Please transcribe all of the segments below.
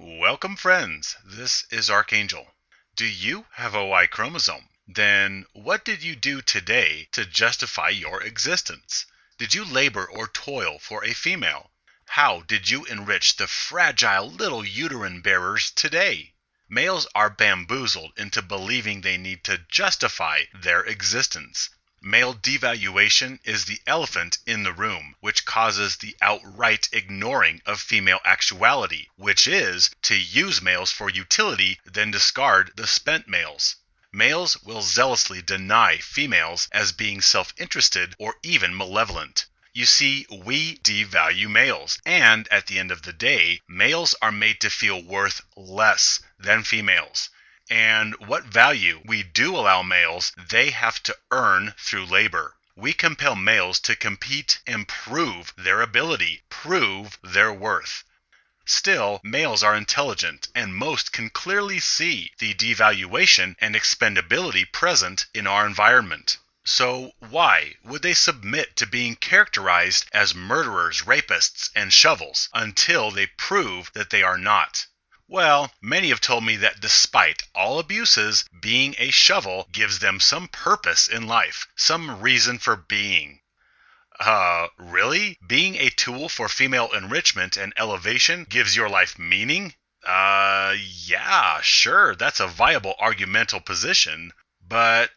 Welcome, friends. This is Archangel. Do you have a Y chromosome? Then what did you do today to justify your existence? Did you labor or toil for a female? How did you enrich the fragile little uterine bearers today? Males are bamboozled into believing they need to justify their existence. Male devaluation is the elephant in the room, which causes the outright ignoring of female actuality, which is to use males for utility, then discard the spent males. Males will zealously deny females as being self-interested or even malevolent. You see, we devalue males, and at the end of the day, males are made to feel worth less than females. And what value we do allow males, they have to earn through labor. We compel males to compete and prove their ability, prove their worth. Still, males are intelligent, and most can clearly see the devaluation and expendability present in our environment. So why would they submit to being characterized as murderers, rapists, and shovels until they prove that they are not? Well, many have told me that despite all abuses, being a shovel gives them some purpose in life, some reason for being. Really? Being a tool for female enrichment and elevation gives your life meaning? Yeah, sure, that's a viable argumental position, but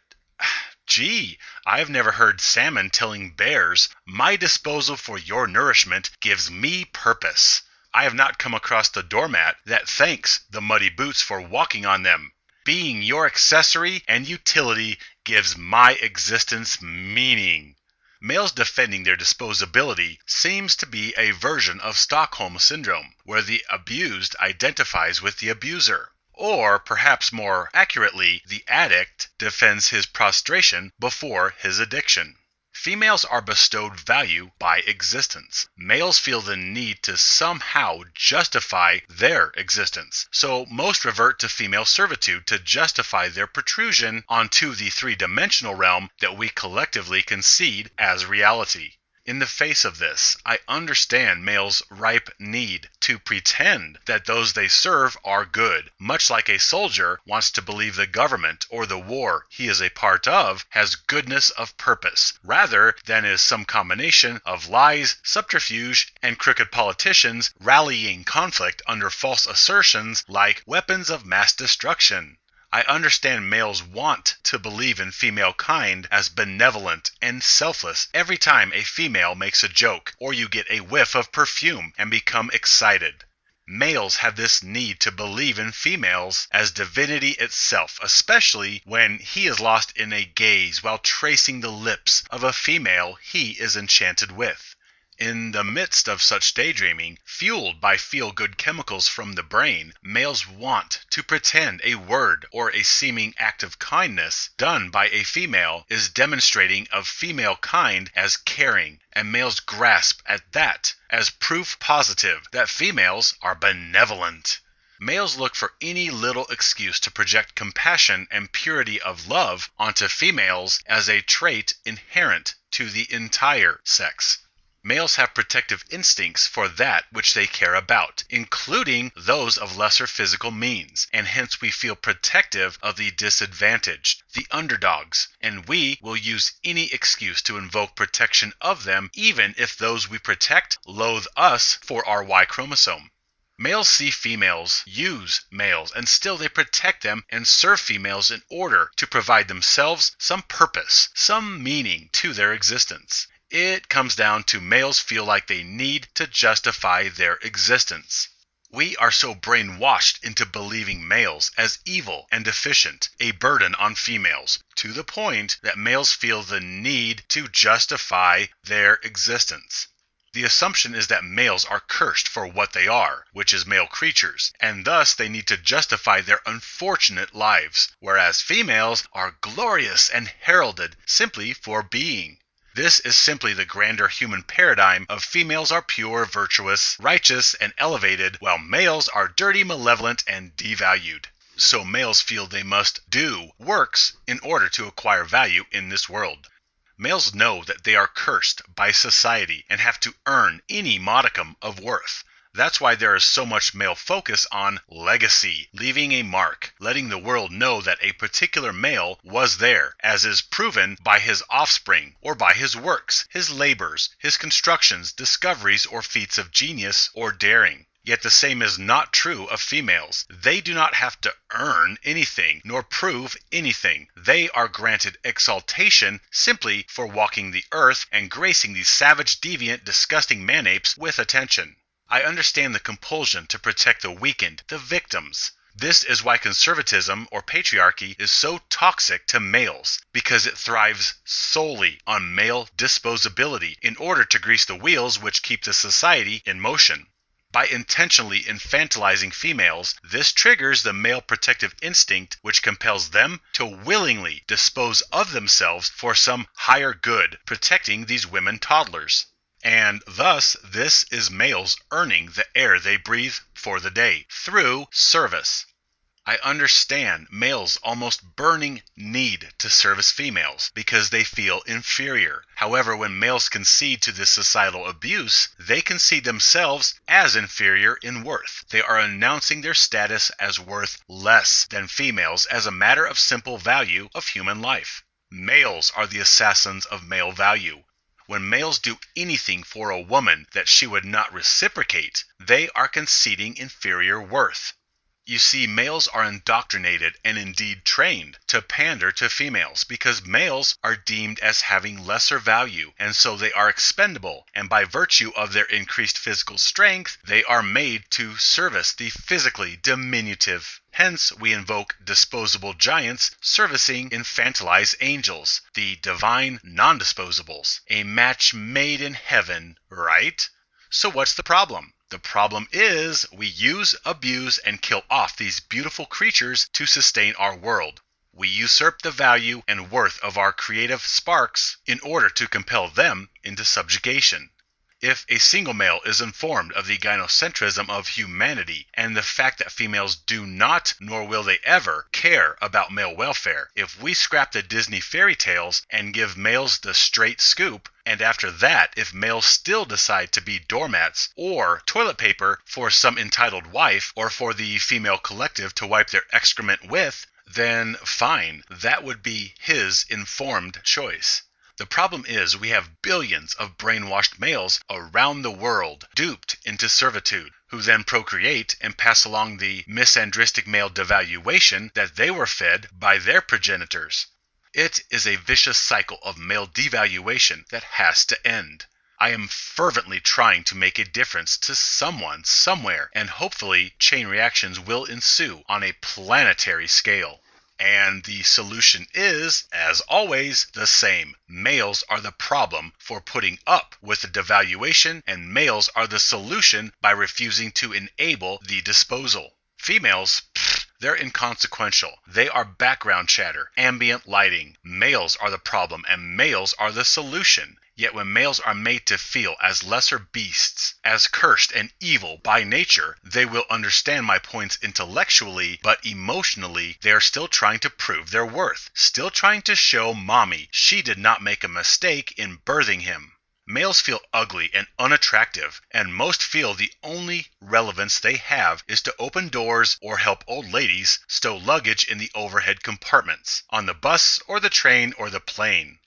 gee, I've never heard salmon telling bears, my disposal for your nourishment gives me purpose. I have not come across the doormat that thanks the muddy boots for walking on them. Being your accessory and utility gives my existence meaning. Males defending their disposability seems to be a version of Stockholm Syndrome, where the abused identifies with the abuser. Or, perhaps more accurately, the addict defends his prostration before his addiction. Females are bestowed value by existence. Males feel the need to somehow justify their existence, so most revert to female servitude to justify their protrusion onto the three-dimensional realm that we collectively concede as reality. In the face of this, I understand males' ripe need to pretend that those they serve are good, much like a soldier wants to believe the government or the war he is a part of has goodness of purpose, rather than is some combination of lies, subterfuge, and crooked politicians rallying conflict under false assertions like weapons of mass destruction. I understand males want to believe in female kind as benevolent and selfless every time a female makes a joke or you get a whiff of perfume and become excited. Males have this need to believe in females as divinity itself, especially when he is lost in a gaze while tracing the lips of a female he is enchanted with. In the midst of such daydreaming, fueled by feel-good chemicals from the brain, males want to pretend a word or a seeming act of kindness done by a female is demonstrating of female kind as caring, and males grasp at that as proof positive that females are benevolent. Males look for any little excuse to project compassion and purity of love onto females as a trait inherent to the entire sex. Males have protective instincts for that which they care about, including those of lesser physical means, and hence we feel protective of the disadvantaged, the underdogs, and we will use any excuse to invoke protection of them even if those we protect loathe us for our Y chromosome. Males see females use males, and still they protect them and serve females in order to provide themselves some purpose, some meaning to their existence. It comes down to males feel like they need to justify their existence. We are so brainwashed into believing males as evil and deficient, a burden on females, to the point that males feel the need to justify their existence. The assumption is that males are cursed for what they are, which is male creatures, and thus they need to justify their unfortunate lives, whereas females are glorious and heralded simply for being. This is simply the grander human paradigm of females are pure, virtuous, righteous, and elevated, while males are dirty, malevolent, and devalued. So males feel they must do works in order to acquire value in this world. Males know that they are cursed by society and have to earn any modicum of worth. That's why there is so much male focus on legacy, leaving a mark, letting the world know that a particular male was there, as is proven by his offspring, or by his works, his labors, his constructions, discoveries, or feats of genius or daring. Yet the same is not true of females. They do not have to earn anything, nor prove anything. They are granted exaltation simply for walking the earth and gracing these savage, deviant, disgusting man-apes with attention. I understand the compulsion to protect the weakened, the victims. This is why conservatism or patriarchy is so toxic to males, because it thrives solely on male disposability in order to grease the wheels which keep the society in motion. By intentionally infantilizing females, this triggers the male protective instinct which compels them to willingly dispose of themselves for some higher good, protecting these women toddlers. And thus, this is males earning the air they breathe for the day, through service. I understand males' almost burning need to service females because they feel inferior. However, when males concede to this societal abuse, they concede themselves as inferior in worth. They are announcing their status as worth less than females as a matter of simple value of human life. Males are the assassins of male value. When males do anything for a woman that she would not reciprocate, they are conceding inferior worth. You see, males are indoctrinated and indeed trained to pander to females because males are deemed as having lesser value, and so they are expendable, and by virtue of their increased physical strength, they are made to service the physically diminutive. Hence, we invoke disposable giants servicing infantilized angels, the divine non-disposables, a match made in heaven, right? So what's the problem? The problem is we use, abuse, and kill off these beautiful creatures to sustain our world. We usurp the value and worth of our creative sparks in order to compel them into subjugation. If a single male is informed of the gynocentrism of humanity and the fact that females do not, nor will they ever, care about male welfare, if we scrap the Disney fairy tales and give males the straight scoop, and after that, if males still decide to be doormats or toilet paper for some entitled wife or for the female collective to wipe their excrement with, then fine, that would be his informed choice. The problem is we have billions of brainwashed males around the world duped into servitude, who then procreate and pass along the misandristic male devaluation that they were fed by their progenitors. It is a vicious cycle of male devaluation that has to end. I am fervently trying to make a difference to someone, somewhere, and hopefully chain reactions will ensue on a planetary scale. And the solution is, as always, the same. Males are the problem for putting up with the devaluation, and males are the solution by refusing to enable the disposal. Females, they're inconsequential. They are background chatter, ambient lighting. Males are the problem, and males are the solution. Yet when males are made to feel as lesser beasts, as cursed and evil by nature, they will understand my points intellectually, but emotionally, they are still trying to prove their worth, still trying to show mommy she did not make a mistake in birthing him. Males feel ugly and unattractive, and most feel the only relevance they have is to open doors or help old ladies stow luggage in the overhead compartments, on the bus or the train or the plane.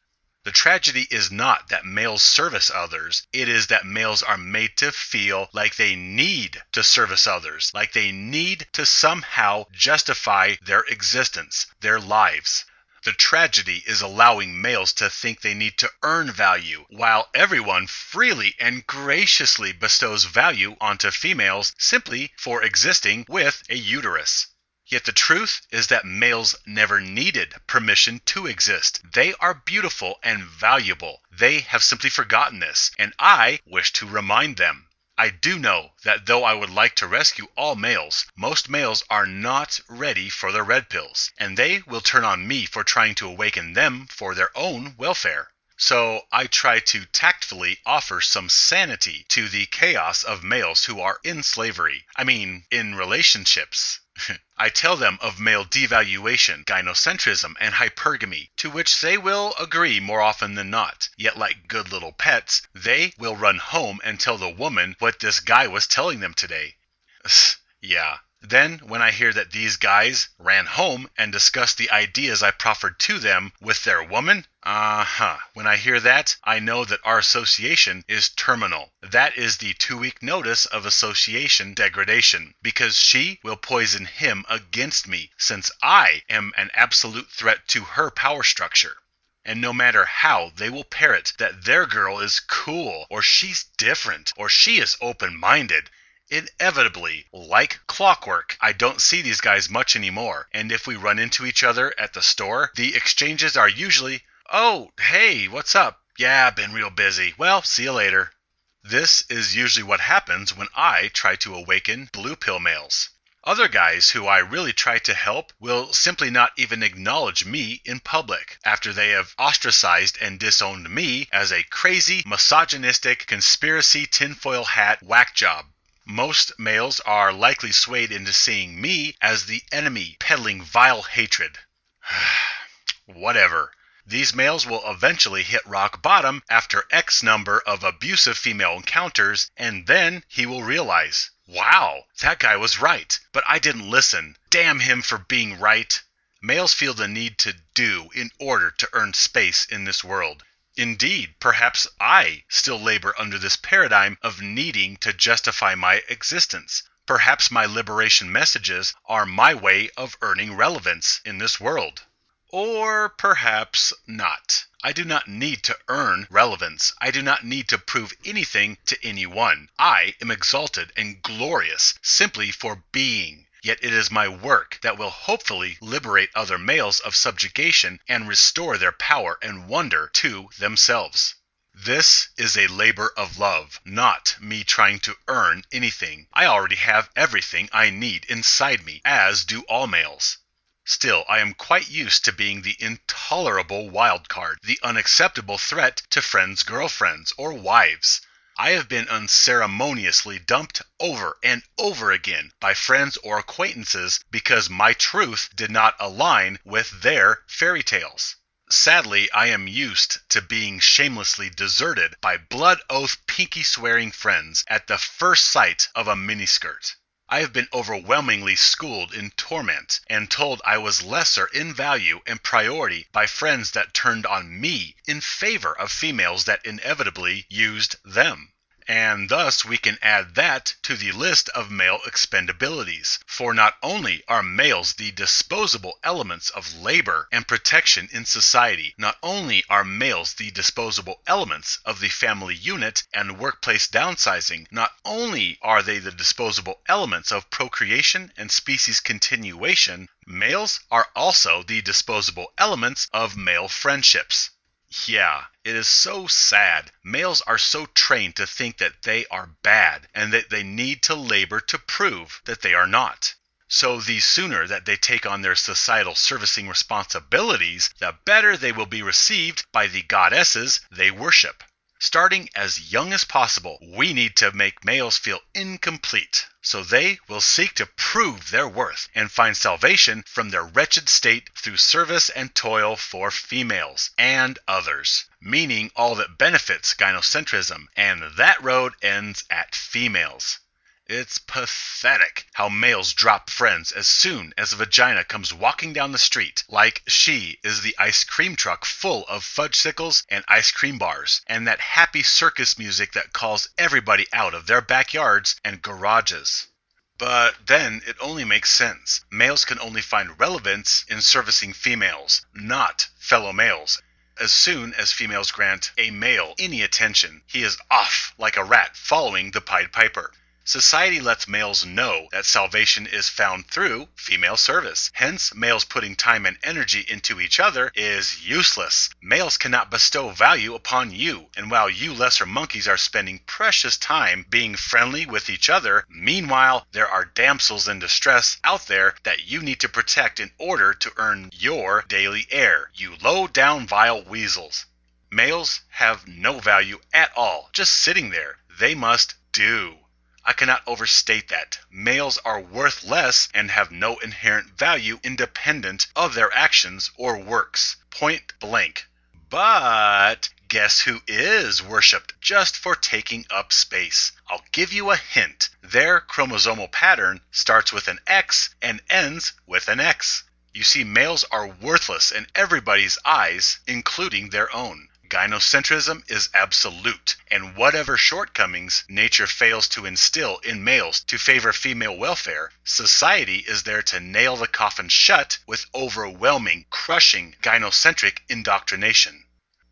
The tragedy is not that males service others, it is that males are made to feel like they need to service others, like they need to somehow justify their existence, their lives. The tragedy is allowing males to think they need to earn value, while everyone freely and graciously bestows value onto females simply for existing with a uterus. Yet the truth is that males never needed permission to exist. They are beautiful and valuable. They have simply forgotten this, and I wish to remind them. I do know that though I would like to rescue all males, most males are not ready for the red pills, and they will turn on me for trying to awaken them for their own welfare. So I try to tactfully offer some sanity to the chaos of males who are in slavery. I mean, in relationships. I tell them of male devaluation, gynocentrism, and hypergamy, to which they will agree more often than not. Yet like good little pets, they will run home and tell the woman what this guy was telling them today. Yeah. Then, when I hear that these guys ran home and discussed the ideas I proffered to them with their woman, when I hear that, I know that our association is terminal. That is the 2-week notice of association degradation, because she will poison him against me, since I am an absolute threat to her power structure. And no matter how they will parrot that their girl is cool, or she's different, or she is open-minded, inevitably, like clockwork, I don't see these guys much anymore, and if we run into each other at the store, the exchanges are usually, "Oh, hey, what's up? Yeah, been real busy. Well, see you later." This is usually what happens when I try to awaken blue pill males. Other guys who I really try to help will simply not even acknowledge me in public after they have ostracized and disowned me as a crazy, misogynistic, conspiracy tinfoil hat whack job. Most males are likely swayed into seeing me as the enemy, peddling vile hatred. Whatever. These males will eventually hit rock bottom after X number of abusive female encounters, and then he will realize, wow, that guy was right, but I didn't listen. Damn him for being right. Males feel the need to do in order to earn space in this world. Indeed, perhaps I still labor under this paradigm of needing to justify my existence. Perhaps my liberation messages are my way of earning relevance in this world. Or perhaps not. I do not need to earn relevance. I do not need to prove anything to anyone. I am exalted and glorious simply for being. Yet it is my work that will hopefully liberate other males of subjugation and restore their power and wonder to themselves. This is a labor of love, not me trying to earn anything. I already have everything I need inside me, as do all males. Still, I am quite used to being the intolerable wild card, the unacceptable threat to friends' girlfriends or wives. I have been unceremoniously dumped over and over again by friends or acquaintances because my truth did not align with their fairy tales. Sadly, I am used to being shamelessly deserted by blood oath pinky swearing friends at the first sight of a miniskirt. I have been overwhelmingly schooled in torment and told I was lesser in value and priority by friends that turned on me in favor of females that inevitably used them. And thus we can add that to the list of male expendabilities. For not only are males the disposable elements of labor and protection in society, not only are males the disposable elements of the family unit and workplace downsizing, not only are they the disposable elements of procreation and species continuation, males are also the disposable elements of male friendships. Yeah, it is so sad. Males are so trained to think that they are bad and that they need to labor to prove that they are not. So the sooner that they take on their societal servicing responsibilities, the better they will be received by the goddesses they worship. Starting as young as possible, we need to make males feel incomplete, so they will seek to prove their worth and find salvation from their wretched state through service and toil for females and others, meaning all that benefits gynocentrism, and that road ends at females. It's pathetic how males drop friends as soon as a vagina comes walking down the street, like she is the ice cream truck full of fudgesicles and ice cream bars, and that happy circus music that calls everybody out of their backyards and garages. But then it only makes sense. Males can only find relevance in servicing females, not fellow males. As soon as females grant a male any attention, he is off like a rat following the Pied Piper. Society lets males know that salvation is found through female service. Hence, males putting time and energy into each other is useless. Males cannot bestow value upon you, and while you lesser monkeys are spending precious time being friendly with each other, meanwhile, there are damsels in distress out there that you need to protect in order to earn your daily air, you low-down vile weasels. Males have no value at all, just sitting there. They must do. I cannot overstate that. Males are worth less and have no inherent value independent of their actions or works. Point blank. But guess who is worshipped just for taking up space? I'll give you a hint. Their chromosomal pattern starts with an X and ends with an X. You see, males are worthless in everybody's eyes, including their own. Gynocentrism is absolute, and whatever shortcomings nature fails to instill in males to favor female welfare, society is there to nail the coffin shut with overwhelming, crushing gynocentric indoctrination.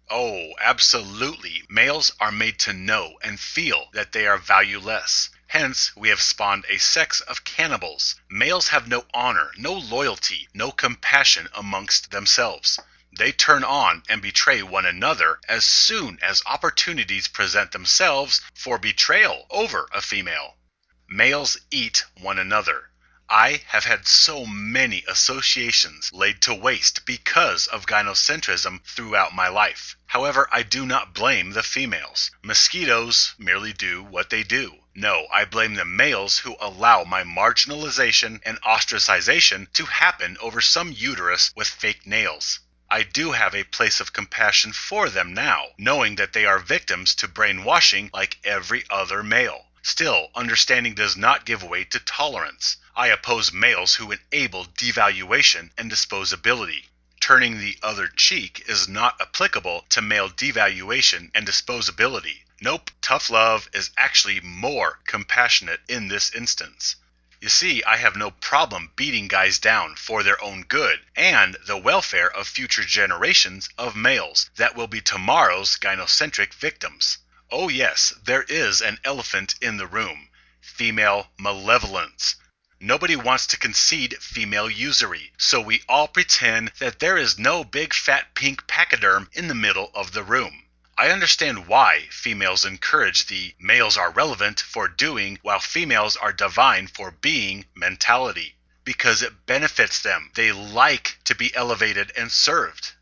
Oh, absolutely. Males are made to know and feel that they are valueless. Hence, we have spawned a sex of cannibals. Males have no honor, no loyalty, no compassion amongst themselves. They turn on and betray one another as soon as opportunities present themselves for betrayal over a female. Males eat one another. I have had so many associations laid to waste because of gynocentrism throughout my life. However, I do not blame the females. Mosquitoes merely do what they do. No, I blame the males who allow my marginalization and ostracization to happen over some uterus with fake nails. I do have a place of compassion for them now, knowing that they are victims to brainwashing like every other male. Still, understanding does not give way to tolerance. I oppose males who enable devaluation and disposability. Turning the other cheek is not applicable to male devaluation and disposability. Nope, tough love is actually more compassionate in this instance. You see, I have no problem beating guys down for their own good and the welfare of future generations of males that will be tomorrow's gynocentric victims. Oh yes, there is an elephant in the room: female malevolence. Nobody wants to concede female usury, so we all pretend that there is no big fat pink pachyderm in the middle of the room. I understand why females encourage the males are relevant for doing while females are divine for being mentality. Because it benefits them. They like to be elevated and served.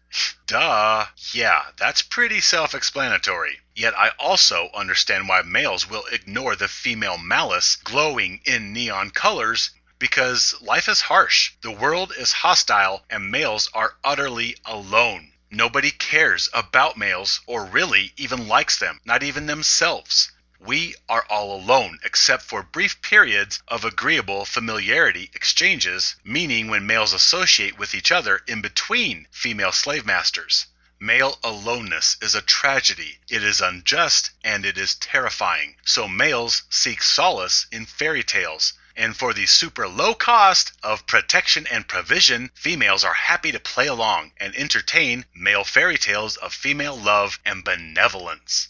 Duh. Yeah, that's pretty self-explanatory. Yet I also understand why males will ignore the female malice glowing in neon colors, because life is harsh, the world is hostile, and males are utterly alone. Nobody cares about males or really even likes them, not even themselves. We are all alone except for brief periods of agreeable familiarity exchanges, meaning when males associate with each other in between female slave masters. Male aloneness is a tragedy. It is unjust and it is terrifying. So males seek solace in fairy tales. And for the super low cost of protection and provision, females are happy to play along and entertain male fairy tales of female love and benevolence.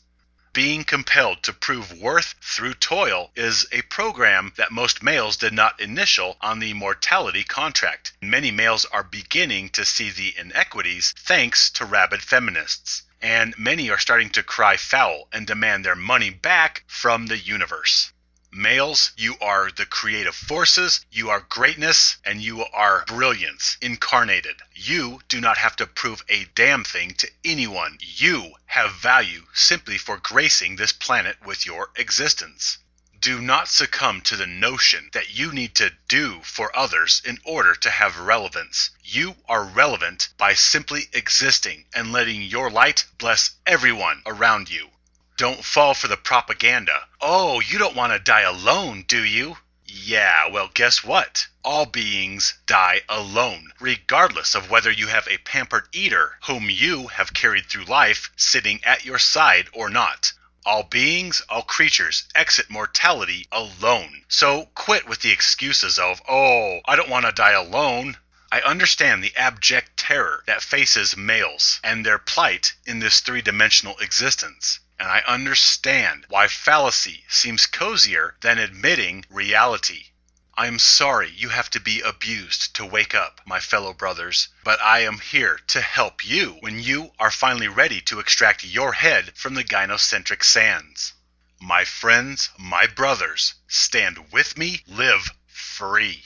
Being compelled to prove worth through toil is a program that most males did not initial on the mortality contract. Many males are beginning to see the inequities thanks to rabid feminists, and many are starting to cry foul and demand their money back from the universe. Males, you are the creative forces, you are greatness, and you are brilliance incarnated. You do not have to prove a damn thing to anyone. You have value simply for gracing this planet with your existence. Do not succumb to the notion that you need to do for others in order to have relevance. You are relevant by simply existing and letting your light bless everyone around you. Don't fall for the propaganda. Oh, you don't want to die alone, do you? Yeah, well, guess what? All beings die alone, regardless of whether you have a pampered eater whom you have carried through life sitting at your side or not. All beings, all creatures exit mortality alone. So quit with the excuses of, oh, I don't want to die alone. I understand the abject terror that faces males and their plight in this three-dimensional existence. And I understand why fallacy seems cozier than admitting reality. I am sorry you have to be abused to wake up, my fellow brothers, but I am here to help you when you are finally ready to extract your head from the gynocentric sands. My friends, my brothers, stand with me, live free.